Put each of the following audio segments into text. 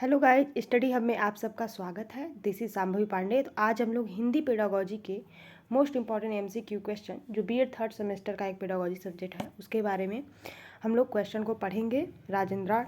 Hello guys, study hub में आप सबका स्वागत है। This is Shambhavi Pandey. तो आज हम लोग हिंदी पेडागोजी के मोस्ट इंपॉर्टेंट एमसीक्यू क्वेश्चन जो बीएड थर्ड सेमेस्टर का एक पेडागोजी सब्जेक्ट है उसके बारे में हम लोग क्वेश्चन को पढ़ेंगे राजेंद्रा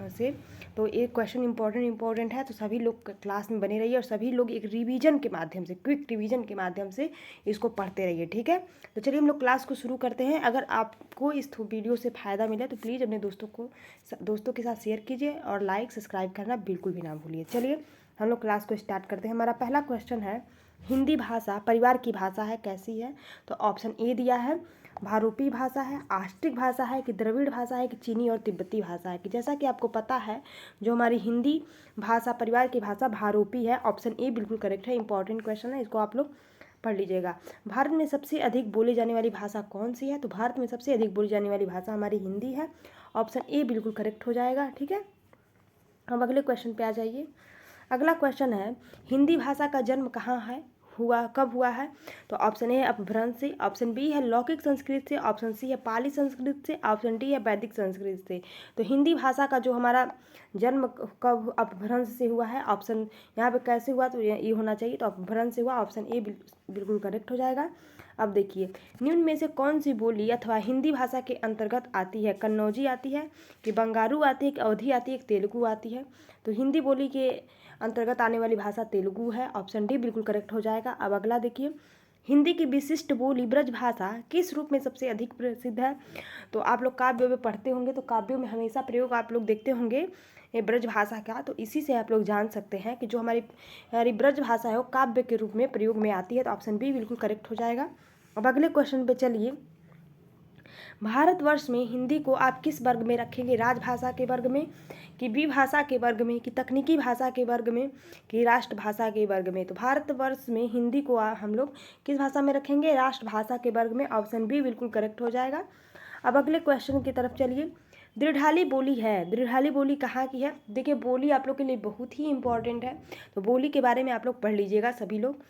से। तो एक क्वेश्चन इंपॉर्टेंट है, तो सभी लोग क्लास में बने रहिए और सभी लोग एक रिवीजन के माध्यम से, क्विक रिवीजन के माध्यम से इसको पढ़ते रहिए, ठीक है। तो चलिए हम लोग क्लास को शुरू करते हैं। अगर आपको इस वीडियो से फ़ायदा मिले तो प्लीज़ अपने दोस्तों के साथ शेयर कीजिए और लाइक सब्सक्राइब करना बिल्कुल भी ना भूलिए। चलिए हम लोग क्लास को स्टार्ट करते हैं। हमारा पहला क्वेश्चन है, हिंदी भाषा परिवार की भाषा है, कैसी है? तो ऑप्शन ए दिया है, भारोपी भाषा है, आष्टिक भाषा है, कि द्रविड़ भाषा है, कि चीनी और तिब्बती भाषा है। कि जैसा कि आपको पता है जो हमारी हिंदी भाषा परिवार की भाषा भारोपी है। ऑप्शन ए बिल्कुल करेक्ट है। इंपॉर्टेंट क्वेश्चन है, इसको आप लोग पढ़ लीजिएगा। भारत में सबसे अधिक बोली जाने वाली भाषा कौन सी है? तो भारत में सबसे अधिक बोली जाने वाली भाषा हमारी हिंदी है। ऑप्शन ए बिल्कुल करेक्ट हो जाएगा, ठीक है। अब अगले क्वेश्चन पे आ जाइए। अगला क्वेश्चन है, हिंदी भाषा का जन्म कहाँ है, कब हुआ है? तो ऑप्शन ए है अपभ्रंश से, ऑप्शन बी है लौकिक संस्कृत से, ऑप्शन सी है पाली संस्कृत से, ऑप्शन डी है वैदिक संस्कृत से। तो हिंदी भाषा का जो हमारा जन्म कब अपभ्रंश से हुआ है, ऑप्शन यहाँ पे कैसे हुआ, तो ये होना चाहिए। तो अपभ्रंश से हुआ, ऑप्शन ए बिल्कुल करेक्ट हो जाएगा। अब देखिए, निम्न में से कौन सी बोली अथवा हिंदी भाषा के अंतर्गत आती है? कन्नौजी आती है, कि बंगारू आती है, कि अवधी आती है, कि तेलुगु आती है? तो हिंदी बोली के अंतर्गत आने वाली भाषा तेलुगु है। ऑप्शन डी बिल्कुल करेक्ट हो जाएगा। अब अगला देखिए, हिंदी की विशिष्ट बोली ब्रज भाषा किस रूप में सबसे अधिक प्रसिद्ध है? तो आप लोग काव्य में पढ़ते होंगे, तो काव्यों में हमेशा प्रयोग आप लोग देखते होंगे ये ब्रज भाषा का। तो इसी से आप लोग जान सकते हैं कि जो हमारी ब्रज भाषा है वो काव्य के रूप में प्रयोग में आती है। तो ऑप्शन बी बिल्कुल करेक्ट हो जाएगा। अब अगले क्वेश्चन पे चलिए, भारतवर्ष में हिंदी को आप किस वर्ग में रखेंगे? राजभाषा के वर्ग में, कि विभाषा के वर्ग में, कि तकनीकी भाषा के वर्ग में, कि राष्ट्रभाषा के वर्ग में? तो भारतवर्ष में हिंदी को हम लोग किस भाषा में रखेंगे? राष्ट्रभाषा के वर्ग में। ऑप्शन बी बिल्कुल करेक्ट हो जाएगा। अब अगले क्वेश्चन की तरफ चलिए, दृढ़ाली बोली है, दृढ़ाली बोली कहाँ की है? देखिए, बोली आप लोग के लिए बहुत ही इंपॉर्टेंट है, तो बोली के बारे में आप लोग पढ़ लीजिएगा सभी लोग।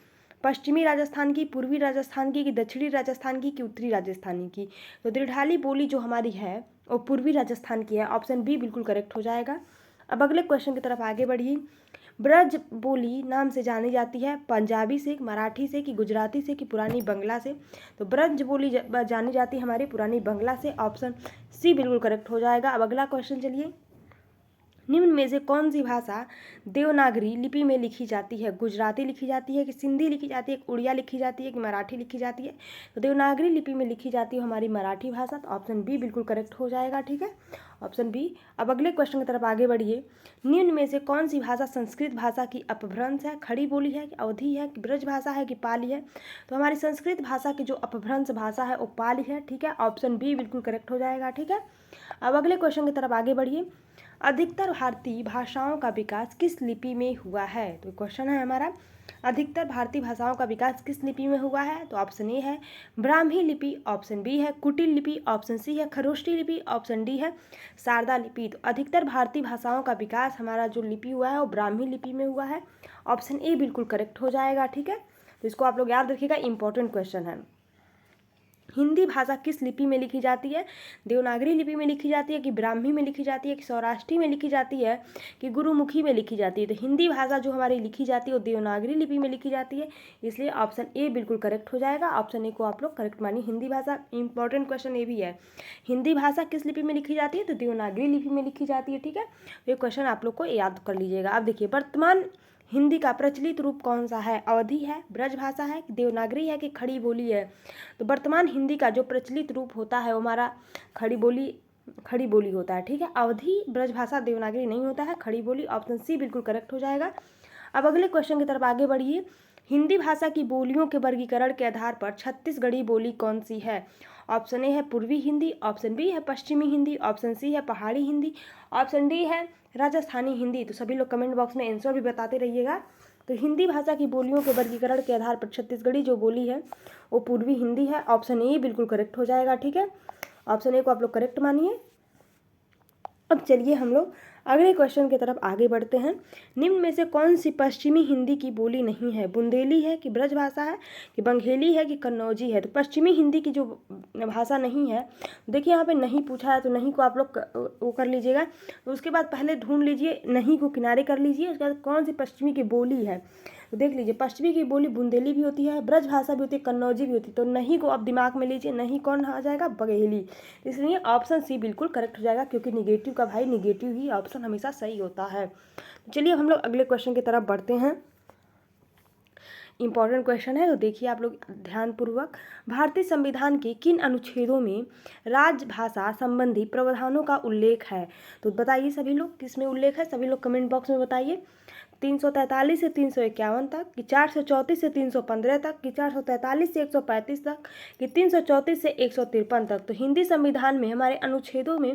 पश्चिमी राजस्थान की, पूर्वी राजस्थान की, कि दक्षिणी राजस्थान की, कि उत्तरी राजस्थान की? तो दृढ़ाली बोली जो हमारी है वो पूर्वी राजस्थान की है। ऑप्शन बी बिल्कुल करेक्ट हो जाएगा। अब अगले क्वेश्चन की तरफ आगे बढ़िए। ब्रज बोली नाम से जानी जाती है पंजाबी से, मराठी से, कि गुजराती से, कि पुरानी बंगला से? तो ब्रज बोली जानी जाती है हमारी पुरानी बंगला से। ऑप्शन सी बिल्कुल करेक्ट हो जाएगा। अब अगला क्वेश्चन चलिए, निम्न में से कौन सी भाषा देवनागरी लिपि में लिखी जाती है? गुजराती लिखी जाती है, कि सिंधी लिखी जाती है, कि उड़िया लिखी जाती है, कि मराठी लिखी जाती है? तो देवनागरी लिपि में लिखी जाती है हमारी मराठी भाषा। तो ऑप्शन बी बिल्कुल करेक्ट हो जाएगा, ठीक है, ऑप्शन बी। अब अगले क्वेश्चन की तरफ आगे बढ़िए। निम्न में से कौन सी भाषा संस्कृत भाषा की अपभ्रंश है? खड़ी बोली है, कि अवधी है, कि ब्रज भाषा है, कि पाली है? तो हमारी संस्कृत भाषा की जो अपभ्रंश भाषा है वो पाली है, ठीक है, ऑप्शन बी बिल्कुल करेक्ट हो जाएगा, ठीक है। अब अगले क्वेश्चन की तरफ आगे बढ़िए। अधिकतर भारतीय भाषाओं का विकास किस लिपि में हुआ है? तो क्वेश्चन है हमारा, अधिकतर भारतीय भाषाओं का विकास किस लिपि में हुआ है? तो ऑप्शन ए है ब्राह्मी लिपि, ऑप्शन बी है कुटिल लिपि, ऑप्शन सी है खरोष्टी लिपि, ऑप्शन डी है शारदा लिपि। तो अधिकतर भारतीय भाषाओं का विकास हमारा जो लिपि हुआ है वो ब्राह्मी लिपि में हुआ है। ऑप्शन ए बिल्कुल करेक्ट हो जाएगा, ठीक है। तो इसको आप लोग याद रखिएगा, इंपॉर्टेंट क्वेश्चन है। हिंदी भाषा किस लिपि में लिखी जाती है? देवनागरी लिपि में लिखी जाती है, कि ब्राह्मी में लिखी जाती है, कि सौराष्ट्री में लिखी जाती है, कि गुरुमुखी में लिखी जाती है? तो हिंदी भाषा जो हमारी लिखी जाती है वो देवनागरी लिपि में लिखी जाती है, इसलिए ऑप्शन ए बिल्कुल करेक्ट हो जाएगा। ऑप्शन ए को आप लोग करेक्ट मानिए। हिंदी भाषा, इंपॉर्टेंट क्वेश्चन ये भी है, हिंदी भाषा किस लिपि में लिखी जाती है? तो देवनागरी लिपि में लिखी जाती है, ठीक है। तो ये क्वेश्चन आप लोग को याद कर लीजिएगा। अब देखिए, वर्तमान हिंदी का प्रचलित रूप कौन सा है? अवधी है, ब्रजभाषा है, देवनागरी है, कि खड़ी बोली है? तो वर्तमान हिंदी का जो प्रचलित रूप होता है वो हमारा खड़ी बोली होता है, ठीक है। अवधी, ब्रजभाषा, देवनागरी नहीं होता है, खड़ी बोली। ऑप्शन सी बिल्कुल करेक्ट हो जाएगा। अब अगले क्वेश्चन की तरफ आगे बढ़िए। हिंदी भाषा की बोलियों के वर्गीकरण के आधार पर छत्तीसगढ़ी बोली कौन सी है? ऑप्शन ए है पूर्वी हिंदी, ऑप्शन बी है पश्चिमी हिंदी, ऑप्शन सी है पहाड़ी हिंदी, ऑप्शन डी है राजस्थानी हिंदी? तो सभी लोग कमेंट बॉक्स में आंसर भी बताते रहिएगा। तो हिंदी भाषा की बोलियों के वर्गीकरण के आधार पर छत्तीसगढ़ी जो बोली है वो पूर्वी हिंदी है। ऑप्शन ए बिल्कुल करेक्ट हो जाएगा, ठीक है, ऑप्शन ए को आप लोग करेक्ट मानिए। अब चलिए हम लोग अगले क्वेश्चन की तरफ आगे बढ़ते हैं। निम्न में से कौन सी पश्चिमी हिंदी की बोली नहीं है? बुंदेली है कि ब्रजभाषा है कि बंगेली है कि कन्नौजी है? तो पश्चिमी हिंदी की जो भाषा नहीं है, देखिए यहाँ पे नहीं पूछा है तो नहीं को आप लोग वो कर लीजिएगा। तो उसके बाद पहले ढूंढ लीजिए, नहीं को किनारे कर लीजिए, उसके बाद कौन सी पश्चिमी की बोली है। तो देख लीजिए, पश्चिमी की बोली बुंदेली भी होती है, ब्रजभाषा भी होती है, कन्नौजी भी होती है। तो नहीं को अब दिमाग में लीजिए, नहीं कौन आ जाएगा? बघेली। इसलिए ऑप्शन सी बिल्कुल करेक्ट हो जाएगा, क्योंकि निगेटिव का भाई निगेटिव ही ऑप्शन हमेशा सही होता है। चलिए अब हम लोग अगले क्वेश्चन की तरफ बढ़ते हैं। इंपॉर्टेंट क्वेश्चन है, तो देखिए आप लोग ध्यानपूर्वक। भारतीय संविधान के किन अनुच्छेदों में राजभाषा संबंधी प्रावधानों का उल्लेख है? तो बताइए सभी लोग, किसमें उल्लेख है? सभी लोग कमेंट बॉक्स में बताइए। 343 से 351 तक, कि 434 से 315 तक, कि 443 से 135 तक, कि 334 से 153 तक। तो हिंदी संविधान में हमारे अनुच्छेदों में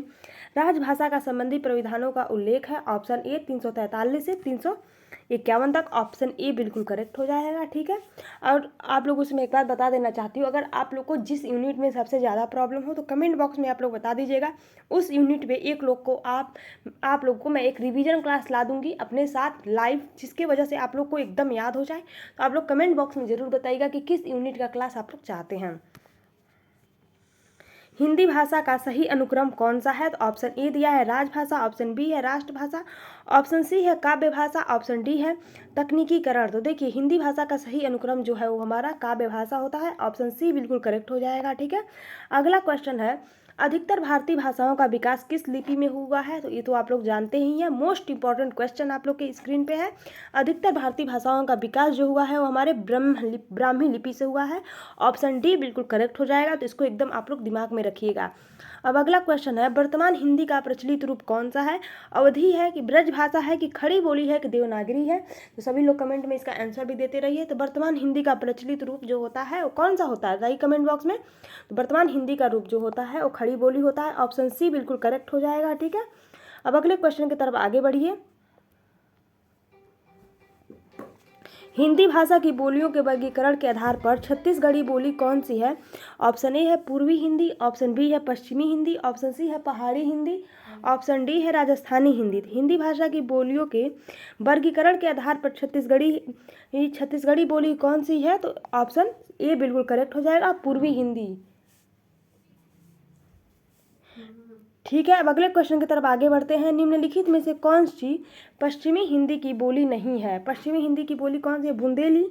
राजभाषा का संबंधी प्रावधानों का उल्लेख है। ऑप्शन ए 343 से 351 तक, ऑप्शन ए बिल्कुल करेक्ट हो जाएगा। ठीक है, और आप लोगों से मैं एक बात बता देना चाहती हूँ, अगर आप लोग को जिस यूनिट में सबसे ज़्यादा प्रॉब्लम हो तो कमेंट बॉक्स में आप लोग बता दीजिएगा। उस यूनिट में एक लोग को आप लोग को मैं एक रिवीजन क्लास ला दूंगी अपने साथ लाइव, जिसकी वजह से आप लोग को एकदम याद हो जाए। तो आप लोग कमेंट बॉक्स में ज़रूर बताइएगा कि किस यूनिट का क्लास आप लोग चाहते हैं। हिंदी भाषा का सही अनुक्रम कौन सा है? तो ऑप्शन ए दिया है राजभाषा, ऑप्शन बी है राष्ट्रभाषा, ऑप्शन सी है काव्य भाषा, ऑप्शन डी है तकनीकीकरण। तो देखिए हिंदी भाषा का सही अनुक्रम जो है वो हमारा काव्य भाषा होता है। ऑप्शन सी बिल्कुल करेक्ट हो जाएगा। ठीक है, अगला क्वेश्चन है, अधिकतर भारतीय भाषाओं का विकास किस लिपि में हुआ है? तो ये तो आप लोग जानते ही हैं, मोस्ट इंपॉर्टेंट क्वेश्चन आप लोग के स्क्रीन पे है। अधिकतर भारतीय भाषाओं का विकास जो हुआ है वो हमारे ब्राह्मी लिपि से हुआ है। ऑप्शन डी बिल्कुल करेक्ट हो जाएगा, तो इसको एकदम आप लोग दिमाग में रखिएगा। अब अगला क्वेश्चन है, वर्तमान हिंदी का प्रचलित रूप कौन सा है? अवधी है कि ब्रजभाषा है कि खड़ी बोली है कि देवनागरी है? तो सभी लोग कमेंट में इसका आंसर भी देते रहिए। तो वर्तमान हिंदी का प्रचलित रूप जो होता है वो कौन सा होता है, बताइए कमेंट बॉक्स में। तो वर्तमान हिंदी का रूप जो होता है वो खड़ी बोली होता है। ऑप्शन सी बिल्कुल करेक्ट हो जाएगा। ठीक है, अब अगले क्वेश्चन की तरफ आगे बढ़िए। हिंदी भाषा की बोलियों के वर्गीकरण के आधार पर छत्तीसगढ़ी बोली कौन सी है? ऑप्शन ए है पूर्वी हिंदी, ऑप्शन बी है पश्चिमी हिंदी, ऑप्शन सी है पहाड़ी हिंदी, ऑप्शन डी है राजस्थानी हिंदी। हिंदी भाषा की बोलियों के वर्गीकरण के आधार पर छत्तीसगढ़ी बोली कौन सी है? तो ऑप्शन ए बिल्कुल करेक्ट हो जाएगा, पूर्वी हिंदी। ठीक है, अब अगले क्वेश्चन की तरफ आगे बढ़ते हैं। निम्नलिखित में से कौन सी पश्चिमी हिंदी की बोली नहीं है? पश्चिमी हिंदी की बोली कौन सी है? बुंदेली,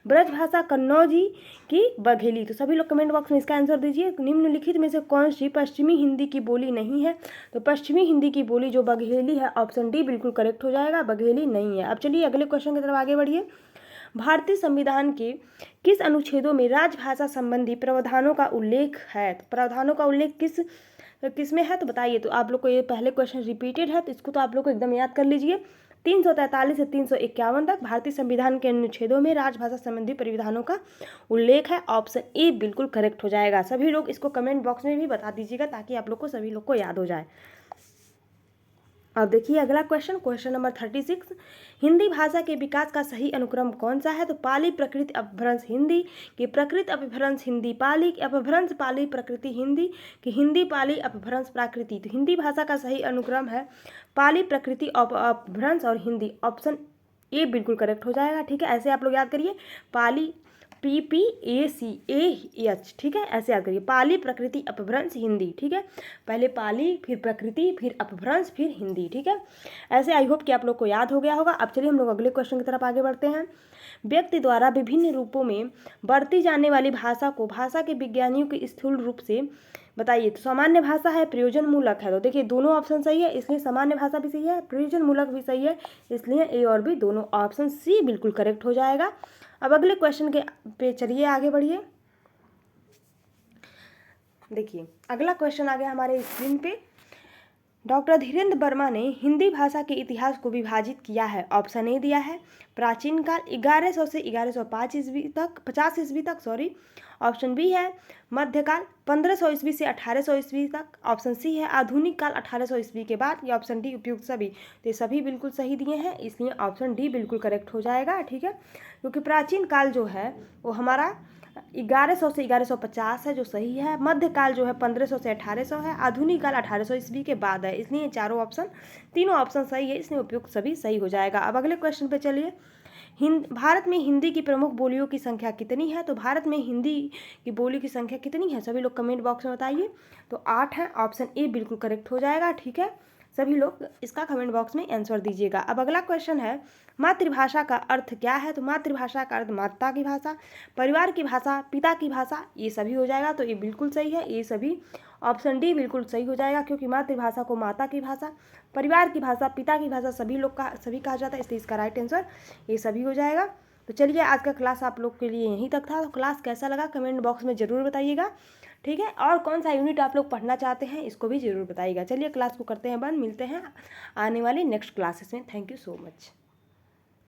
ब्रजभाषा, कन्नौजी की बघेली? तो सभी लोग कमेंट बॉक्स में इसका आंसर दीजिए। निम्नलिखित में से कौन सी पश्चिमी हिंदी की बोली नहीं है? तो पश्चिमी हिंदी की बोली जो बघेली है, ऑप्शन डी बिल्कुल करेक्ट हो जाएगा, बघेली नहीं है। अब चलिए अगले क्वेश्चन की तरफ आगे बढ़िए। भारतीय संविधान के किस अनुच्छेदों में राजभाषा संबंधी प्रावधानों का उल्लेख है? तो प्रावधानों का उल्लेख किस में है? तो बताइए। तो आप लोग को ये पहले क्वेश्चन रिपीटेड है, तो इसको तो आप लोग को एकदम याद कर लीजिए। 343 से 351 तक भारतीय संविधान के अनुच्छेदों में राजभाषा संबंधी प्रावधानों का उल्लेख है। ऑप्शन ए बिल्कुल करेक्ट हो जाएगा। सभी लोग इसको कमेंट बॉक्स में भी बता दीजिएगा ताकि आप लोग को सभी लोग को याद हो जाए। अब देखिए अगला क्वेश्चन नंबर 36, हिंदी भाषा के विकास का सही अनुक्रम कौन सा है? तो पाली प्रकृत अपभ्रंश हिंदी, कि प्रकृत अपभ्रंश हिंदी पाली, कि अपभ्रंश पाली प्रकृति हिंदी, कि हिंदी पाली अपभ्रंश प्राकृति? तो हिंदी भाषा का सही अनुक्रम है पाली प्रकृति अपभ्रंश और हिंदी। ऑप्शन ए बिल्कुल करेक्ट हो जाएगा। ठीक है, ऐसे आप लोग याद करिए, पाली PPACAH। ठीक है, ऐसे याद करिए, पाली प्रकृति अपभ्रंश हिंदी। ठीक है, पहले पाली फिर प्रकृति फिर अपभ्रंश फिर हिंदी। ठीक है, ऐसे आई होप कि आप लोग को याद हो गया होगा। अब चलिए हम लोग अगले क्वेश्चन की तरफ आगे बढ़ते हैं। व्यक्ति द्वारा विभिन्न रूपों में बरती जाने वाली भाषा को भाषा के विज्ञानियों के स्थूल रूप से बताइए। तो सामान्य भाषा है, प्रयोजन मूलक है? तो देखिए दोनों ऑप्शन सही है, इसलिए सामान्य भाषा भी सही है, प्रयोजन मूलक भी सही है, इसलिए ए और बी दोनों। ऑप्शन सी बिल्कुल करेक्ट हो जाएगा। अब अगले क्वेश्चन के पे चलिए आगे बढ़िए। देखिए अगला क्वेश्चन आ गया हमारे स्क्रीन पे। डॉक्टर धीरेन्द्र वर्मा ने हिंदी भाषा के इतिहास को विभाजित किया है। ऑप्शन ए दिया है प्राचीन काल 1100 से 1105 ईस्वी तक, 50 ईस्वी तक, ऑप्शन बी है मध्यकाल 1500 ईस्वी से 1800 ईस्वी तक, ऑप्शन सी है आधुनिक काल 1800 ईस्वी के बाद, या ऑप्शन डी उपयुक्त सभी। तो ये सभी बिल्कुल सही दिए हैं, इसलिए ऑप्शन डी बिल्कुल करेक्ट हो जाएगा। ठीक है, क्योंकि प्राचीन काल जो है वो हमारा 1100 से 1150 है जो सही है, मध्यकाल जो है 1500 से 1800 है, आधुनिक काल 1800 ईस्वी के बाद है, इसलिए चारों ऑप्शन तीनों ऑप्शन सही है, इसलिए उपयुक्त सभी सही हो जाएगा। अब अगले क्वेश्चन पे चलिए। भारत में हिंदी की प्रमुख बोलियों की संख्या कितनी है? तो भारत में हिंदी की बोली की संख्या कितनी है? सभी लोग कमेंट बॉक्स में बताइए। तो 8 है, ऑप्शन ए बिल्कुल करेक्ट हो जाएगा। ठीक है, सभी लोग इसका कमेंट बॉक्स में आंसर दीजिएगा। अब अगला क्वेश्चन है मातृभाषा का अर्थ क्या है? तो मातृभाषा का अर्थ माता की भाषा, परिवार की भाषा, पिता की भाषा, ये सभी हो जाएगा। तो ये बिल्कुल सही है, ये सभी ऑप्शन डी बिल्कुल सही हो जाएगा, क्योंकि मातृभाषा को माता की भाषा, परिवार की भाषा, पिता की भाषा सभी कहा जाता है, इसलिए इसका राइट आंसर ये सभी हो जाएगा। तो चलिए आज का क्लास आप लोग के लिए यहीं तक था। तो क्लास कैसा लगा कमेंट बॉक्स में ज़रूर बताइएगा। ठीक है, और कौन सा यूनिट आप लोग पढ़ना चाहते हैं इसको भी ज़रूर बताइएगा। चलिए क्लास को करते हैं बंद, मिलते हैं आने वाली नेक्स्ट क्लासेस में। Thank you so much.